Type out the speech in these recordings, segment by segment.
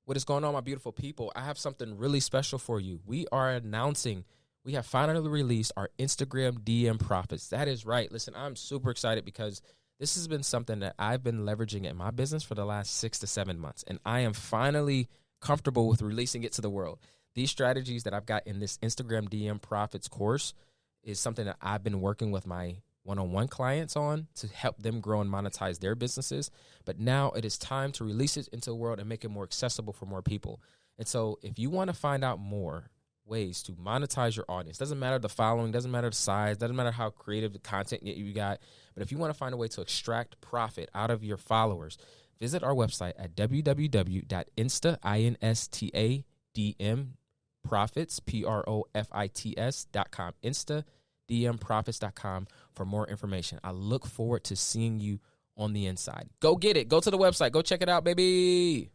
What is going on, my beautiful people? I have something really special for you. We have finally released our Instagram DM profits. That is right. Listen, I'm super excited because this has been something that I've been leveraging in my business for the last 6 to 7 months, and I am finally comfortable with releasing it to the world. These strategies that I've got in this Instagram DM profits course is something that I've been working with my one-on-one clients on to help them grow and monetize their businesses. But now it is time to release it into the world and make it more accessible for more people. And so if you want to find out more ways to monetize your audience, doesn't matter the following, doesn't matter the size, doesn't matter how creative the content you got, but if you want to find a way to extract profit out of your followers, visit our website at www.instadmprofits.com, instadmprofits.com for more information. I look forward to seeing you on the inside. Go get it. Go to the website. Go check it out, baby.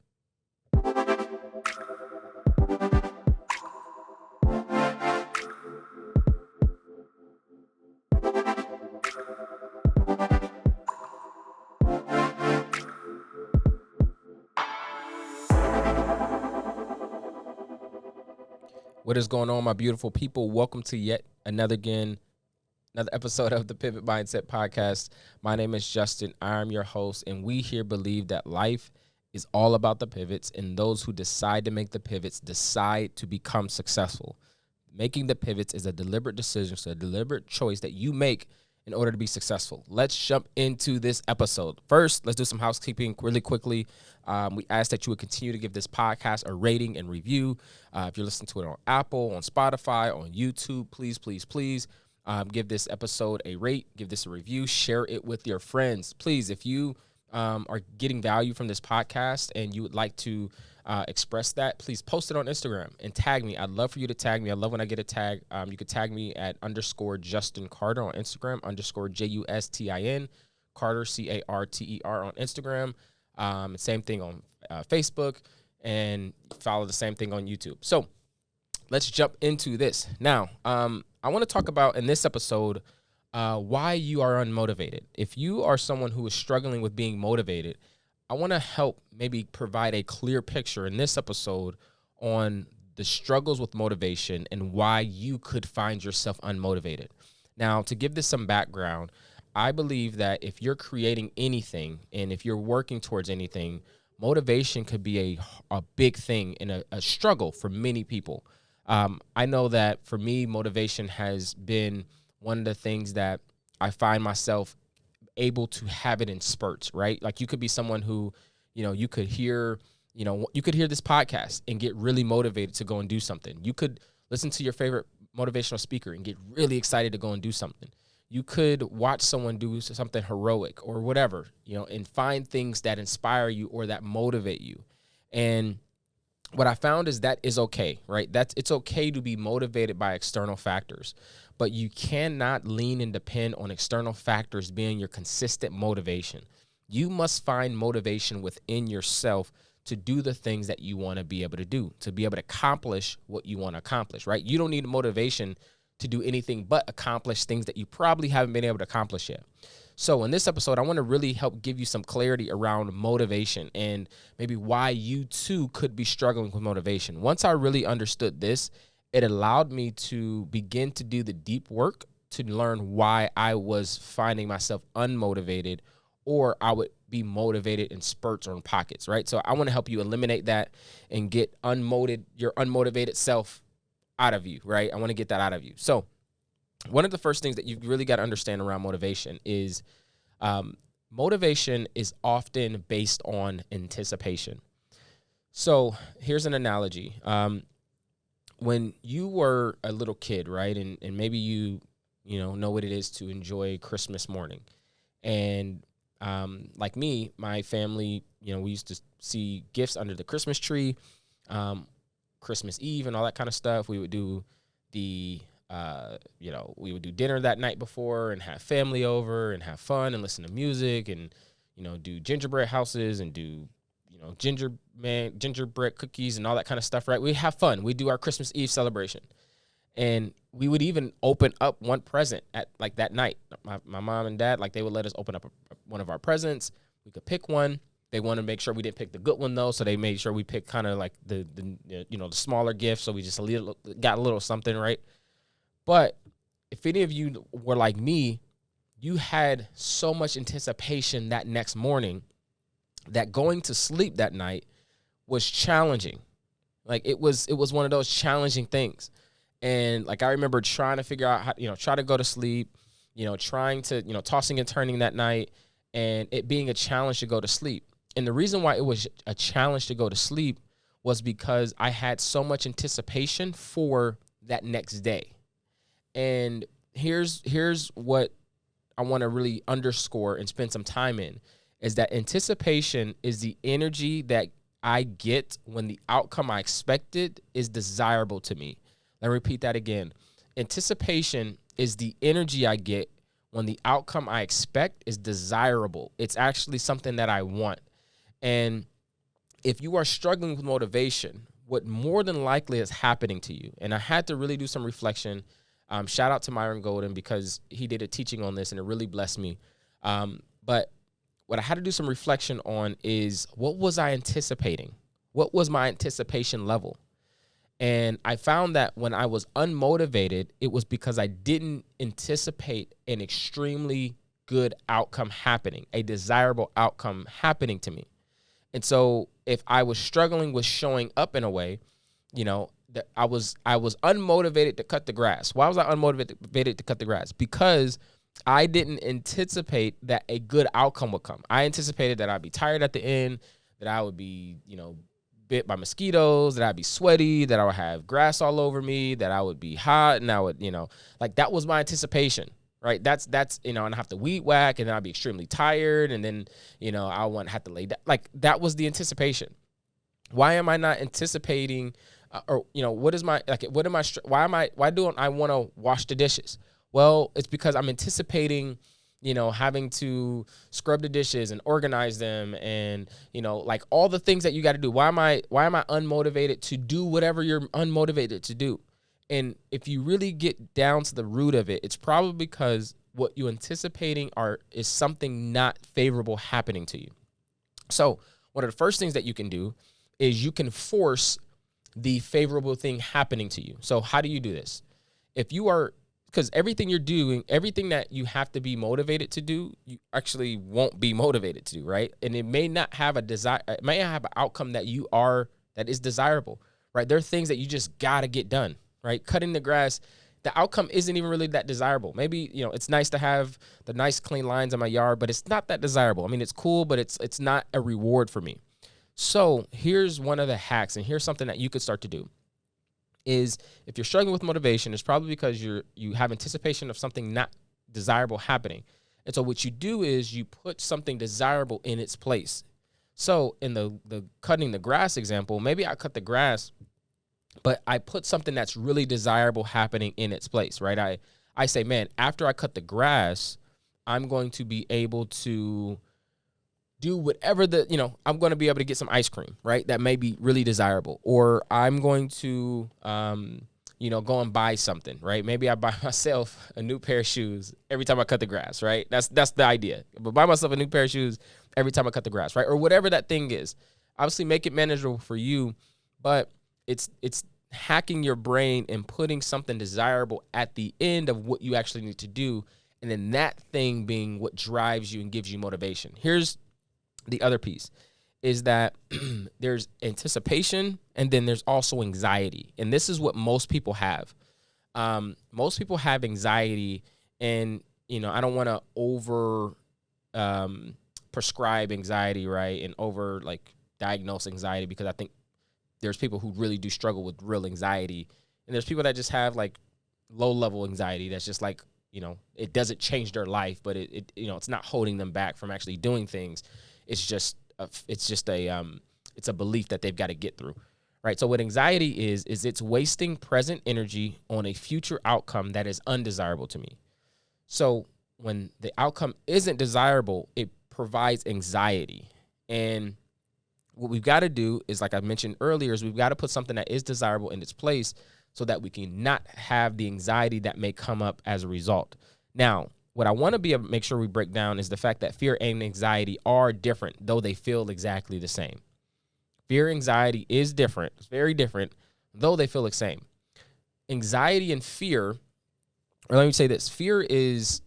What is going on, my beautiful people? Welcome to yet another episode of the Pivot Mindset Podcast. My name is Justin. I'm your host, and we here believe that life is all about the pivots, and those who decide to make the pivots decide to become successful. Making the pivots is a deliberate decision, so a deliberate choice that you make in order to be successful. Let's jump into this episode. First, let's do some housekeeping really quickly. We ask that you would continue to give this podcast a rating and review. If you're listening to it on Apple, on Spotify, on YouTube, please give this episode a rate, give this a review, share it with your friends. Please, if you are getting value from this podcast and you would like to express that, please post it on Instagram and tag me. I'd love for you to tag me. I love when I get a tag. You could tag me at _Justin Carter on Instagram, _JUSTIN Carter, CARTER on Instagram. Same thing on Facebook, and follow the same thing on YouTube. So let's jump into this. Now, I want to talk about in this episode why you are unmotivated. If you are someone who is struggling with being motivated, I want to help maybe provide a clear picture in this episode on the struggles with motivation and why you could find yourself unmotivated. Now, to give this some background, I believe that if you're creating anything and if you're working towards anything, motivation could be a big thing and a struggle for many people. I know that for me, motivation has been one of the things that I find myself able to have it in spurts, right? Like you could be someone who, you could hear this podcast and get really motivated to go and do something. You could listen to your favorite motivational speaker and get really excited to go and do something. You could watch someone do something heroic or whatever, and find things that inspire you or that motivate you. And what I found is that is okay, right? It's okay to be motivated by external factors, but you cannot lean and depend on external factors being your consistent motivation. You must find motivation within yourself to do the things that you want to be able to do, to be able to accomplish what you want to accomplish, right? You don't need motivation to do anything but accomplish things that you probably haven't been able to accomplish yet. So in this episode, I want to really help give you some clarity around motivation and maybe why you too could be struggling with motivation. Once I really understood this, it allowed me to begin to do the deep work to learn why I was finding myself unmotivated, or I would be motivated in spurts or in pockets, right? So I want to help you eliminate that and get your unmotivated self out of you, right? I want to get that out of you. So one of the first things that you really got to understand around motivation is motivation is often based on anticipation. So here's an analogy. When you were a little kid, right, and maybe you know what it is to enjoy Christmas morning. And like me, my family, we used to see gifts under the Christmas tree, Christmas Eve and all that kind of stuff. We would do we would do dinner that night before and have family over and have fun and listen to music and, do gingerbread houses and do, gingerbread cookies and all that kind of stuff, right? We have fun. We do our Christmas Eve celebration. And we would even open up one present at that night. My mom and dad, they would let us open up one of our presents. We could pick one. They want to make sure we didn't pick the good one though, so they made sure we picked kind of like the smaller gift. So we just got a little something, right? But if any of you were like me, you had so much anticipation that next morning that going to sleep that night was challenging. Like it was one of those challenging things. And like I remember trying to figure out how, try to go to sleep, trying to, tossing and turning that night, and it being a challenge to go to sleep. And the reason why it was a challenge to go to sleep was because I had so much anticipation for that next day. And here's what I want to really underscore and spend some time in, is that anticipation is the energy that I get when the outcome I expected is desirable to me. Let me repeat that again. Anticipation is the energy I get when the outcome I expect is desirable. It's actually something that I want. And if you are struggling with motivation, what more than likely is happening to you, and I had to really do some reflection. Shout out to Myron Golden, because he did a teaching on this and it really blessed me. But what I had to do some reflection on is, what was I anticipating? What was my anticipation level? And I found that when I was unmotivated, it was because I didn't anticipate an extremely good outcome happening, a desirable outcome happening to me. And so if I was struggling with showing up in a way, that I was unmotivated to cut the grass. Why was I unmotivated to cut the grass? Because I didn't anticipate that a good outcome would come. I anticipated that I'd be tired at the end, that I would be, bit by mosquitoes, that I'd be sweaty, that I would have grass all over me, that I would be hot, and I would, like that was my anticipation, right? That's and I have to weed whack, and then I'd be extremely tired, and then, I wouldn't have to lay down. Like that was the anticipation. Why am I not anticipating, why don't I want to wash the dishes? Well, it's because I'm anticipating, having to scrub the dishes and organize them and, like all the things that you got to do. Why am I unmotivated to do whatever you're unmotivated to do? And if you really get down to the root of it, it's probably because what you're anticipating is something not favorable happening to you. So one of the first things that you can do is you can force the favorable thing happening to you. So how do you do this? Because everything you're doing, everything that you have to be motivated to do, you actually won't be motivated to do, right? And it may not have it may not have an outcome that is desirable, right? There are things that you just gotta get done, right? Cutting the grass, the outcome isn't even really that desirable. Maybe, it's nice to have the nice clean lines in my yard, but it's not that desirable. I mean, it's cool, but it's not a reward for me. So here's one of the hacks, and here's something that you could start to do. Is if you're struggling with motivation, it's probably because you have anticipation of something not desirable happening. And so what you do is you put something desirable in its place. So in the cutting the grass example, maybe I cut the grass, but I put something that's really desirable happening in its place, right? I say, man, after I cut the grass, I'm going to be able to do whatever I'm going to be able to get some ice cream, right? That may be really desirable. Or I'm going to, go and buy something, right? Maybe I buy myself a new pair of shoes every time I cut the grass, right? That's the idea. But buy myself a new pair of shoes every time I cut the grass, right? Or whatever that thing is. Obviously make it manageable for you, but it's hacking your brain and putting something desirable at the end of what you actually need to do. And then that thing being what drives you and gives you motivation. Here's the other piece, is that there's anticipation and then there's also anxiety. And this is what most people have. Most people have anxiety, and, I don't want to over prescribe anxiety, right? And over diagnose anxiety, because I think there's people who really do struggle with real anxiety. And there's people that just have low level anxiety. That's just it doesn't change their life, but it's not holding them back from actually doing things. It's just a belief that they've got to get through, right? So what anxiety is it's wasting present energy on a future outcome that is undesirable to me. So when the outcome isn't desirable, it provides anxiety. And what we've got to do is, like I mentioned earlier, is we've got to put something that is desirable in its place so that we can not have the anxiety that may come up as a result. Now, what I want to be able to make sure we break down is the fact that fear and anxiety are different, though they feel exactly the same. Fear and anxiety is different. It's very different, though they feel the same. Anxiety and fear, or let me say this, fear is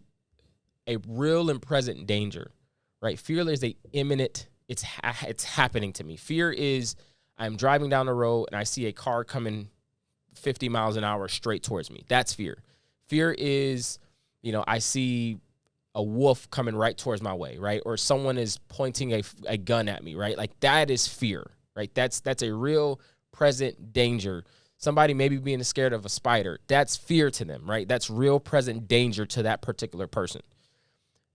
a real and present danger, right? Fear is a imminent, it's happening to me. Fear is I'm driving down the road and I see a car coming 50 miles an hour straight towards me. That's fear. Fear is, I see a wolf coming right towards my way, right? Or someone is pointing a gun at me, right? Like that is fear, right? That's a real present danger. Somebody maybe being scared of a spider, that's fear to them, right? That's real present danger to that particular person.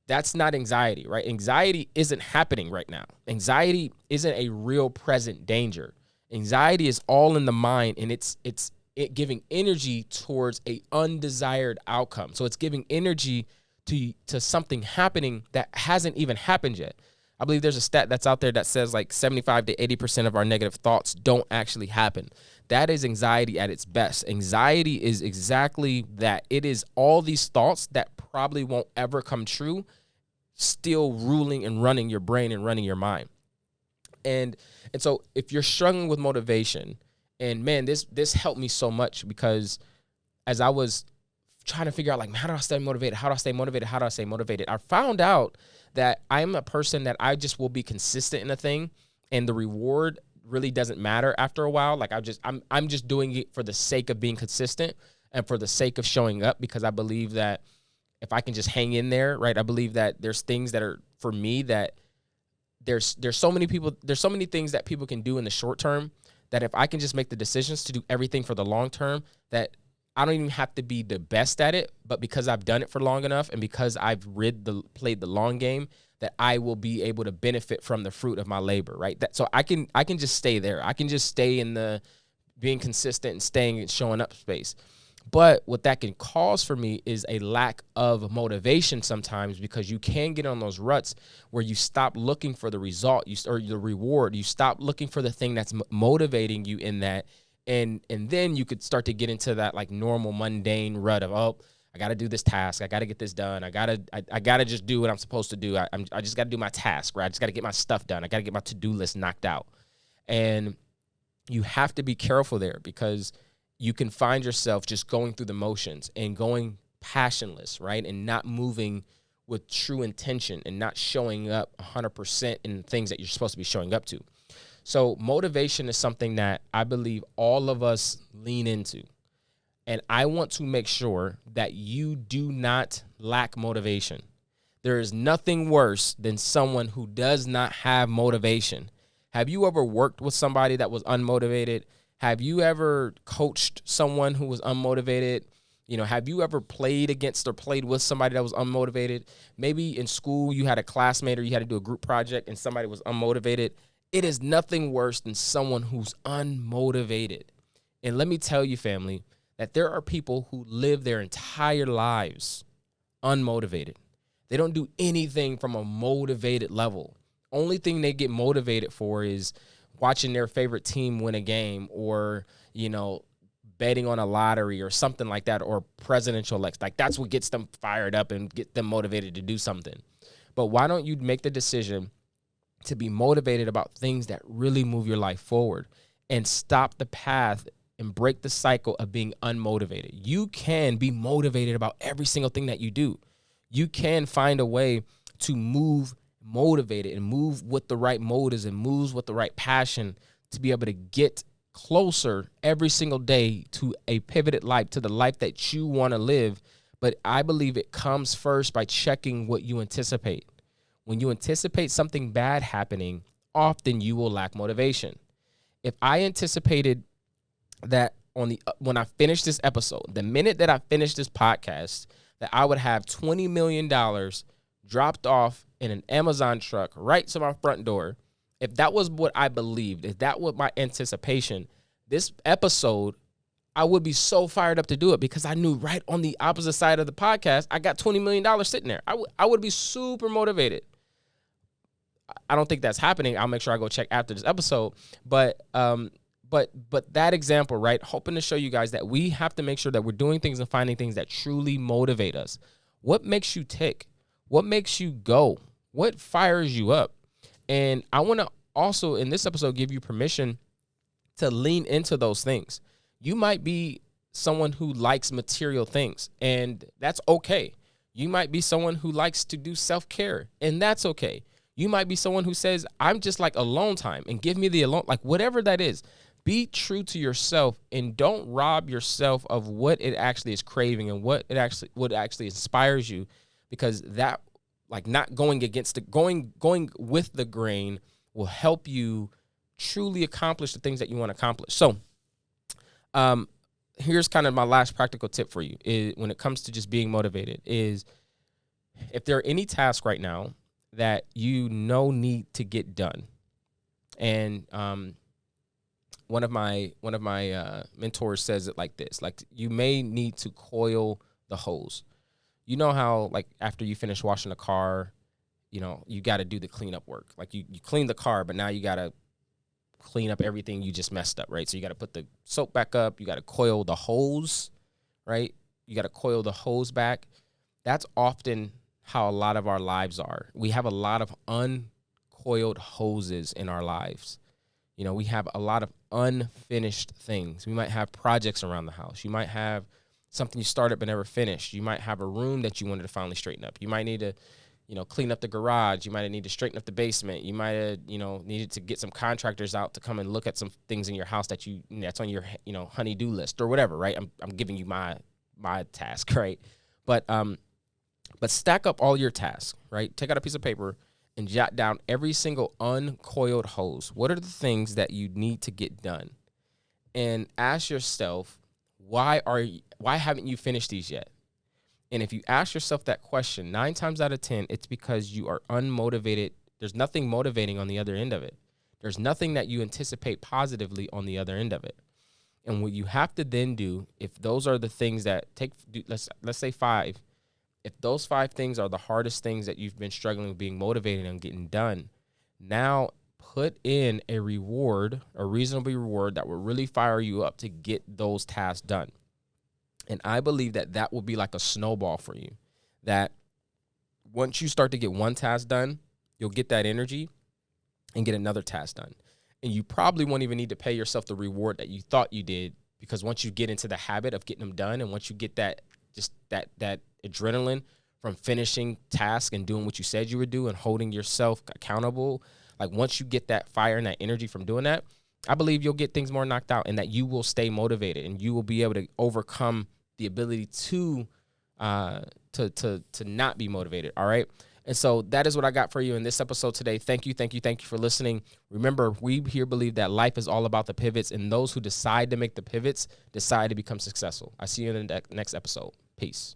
That's not anxiety, right? Anxiety isn't happening right now. Anxiety isn't a real present danger. Anxiety is all in the mind, and it's giving energy towards a undesired outcome. So it's giving energy to something happening that hasn't even happened yet. I believe there's a stat that's out there that says like 75 to 80% of our negative thoughts don't actually happen. That is anxiety at its best. Anxiety is exactly that. It is all these thoughts that probably won't ever come true, still ruling and running your brain and running your mind. And so if you're struggling with motivation, and man, this helped me so much, because as I was trying to figure out, like, how do I stay motivated? How do I stay motivated? How do I stay motivated? I found out that I'm a person that I just will be consistent in a thing, and the reward really doesn't matter after a while. Like I'm just doing it for the sake of being consistent and for the sake of showing up, because I believe that if I can just hang in there, right? I believe that there's things that are for me that there's so many things that people can do in the short term that if I can just make the decisions to do everything for the long term, that I don't even have to be the best at it, but because I've done it for long enough and because I've played the long game, that I will be able to benefit from the fruit of my labor, right? So I can just stay there. I can just stay in the being consistent and staying and showing up space. But what that can cause for me is a lack of motivation sometimes, because you can get on those ruts where you stop looking for the result, or the reward. You stop looking for the thing that's motivating you in that. And then you could start to get into that like normal mundane rut of, oh, I got to do this task. I got to get this done. I got to just do what I'm supposed to do. I just got to do my task, right? I just got to get my stuff done. I got to get my to-do list knocked out. And you have to be careful there, because you can find yourself just going through the motions and going passionless, right? And not moving with true intention and not showing up 100% in things that you're supposed to be showing up to. So motivation is something that I believe all of us lean into. And I want to make sure that you do not lack motivation. There is nothing worse than someone who does not have motivation. Have you ever worked with somebody that was unmotivated? Have you ever coached someone who was unmotivated? Have you ever played against or played with somebody that was unmotivated? Maybe in school you had a classmate or you had to do a group project and somebody was unmotivated. It is nothing worse than someone who's unmotivated. And let me tell you, family, that there are people who live their entire lives unmotivated. They don't do anything from a motivated level. Only thing they get motivated for is watching their favorite team win a game, or, betting on a lottery or something like that, or presidential election. Like that's what gets them fired up and get them motivated to do something. But why don't you make the decision to be motivated about things that really move your life forward, and stop the path and break the cycle of being unmotivated? You can be motivated about every single thing that you do. You can find a way to move motivated and move with the right motives and moves with the right passion to be able to get closer every single day to a pivoted life, to the life that you want to live. But I believe it comes first by checking what you anticipate. When you anticipate something bad happening, often you will lack motivation. If I anticipated that when I finish this episode, the minute that I finish this podcast, that I would have $20 million dropped off in an Amazon truck right to my front door, if that was what I believed, if that was my anticipation, this episode, I would be so fired up to do it, because I knew right on the opposite side of the podcast, I got $20 million sitting there. I would be super motivated. I don't think that's happening. I'll make sure I go check after this episode. But that example, right, hoping to show you guys that we have to make sure that we're doing things and finding things that truly motivate us. What makes you tick? What makes you go? What fires you up? And I want to also, in this episode, give you permission to lean into those things. You might be someone who likes material things, and that's okay. You might be someone who likes to do self-care, and that's okay. You might be someone who says, I'm just like alone time and give me the alone, like whatever that is. Be true to yourself and don't rob yourself of what it actually is craving and what actually inspires you, because that, like, not going against the going with the grain will help you truly accomplish the things that you want to accomplish. So, here's kind of my last practical tip for you is when it comes to just being motivated is if there are any tasks right now that you know need to get done. And one of my mentors says it like this, like, you may need to coil the hose. You know how, like, after you finish washing the car, you know, you got to do the cleanup work. Like, you clean the car, but now you got to clean up everything you just messed up, right? So you got to put the soap back up. You got to coil the hose, right? You got to coil the hose back. That's often how a lot of our lives are. We have a lot of uncoiled hoses in our lives. You know, we have a lot of unfinished things. We might have projects around the house. You might have something you started but never finished. You might have a room that you wanted to finally straighten up. You might need to, you know, clean up the garage. You might need to straighten up the basement. You might have, you know, needed to get some contractors out to come and look at some things in your house that's on your, you know, honey-do list or whatever, right? I'm giving you my task, right? But stack up all your tasks, right? Take out a piece of paper and jot down every single uncoiled hose. What are the things that you need to get done? And ask yourself, why haven't you finished these yet? And if you ask yourself that question 9 times out of 10, it's because you are unmotivated. There's nothing motivating on the other end of it. There's nothing that you anticipate positively on the other end of it. And what you have to then do, if those are the things that let's say 5, if those 5 things are the hardest things that you've been struggling with being motivated and getting done, now put in a reward, a reasonable reward that will really fire you up to get those tasks done. And I believe that will be like a snowball for you, that once you start to get one task done, you'll get that energy and get another task done. And you probably won't even need to pay yourself the reward that you thought you did, because once you get into the habit of getting them done, and once you get that adrenaline from finishing tasks and doing what you said you would do and holding yourself accountable, like once you get that fire and that energy from doing that, I believe you'll get things more knocked out, and that you will stay motivated and you will be able to overcome the ability to not be motivated. All right. And so that is what I got for you in this episode today. Thank you for listening. Remember, we here believe that life is all about the pivots, and those who decide to make the pivots decide to become successful. I see you in the next episode. Peace.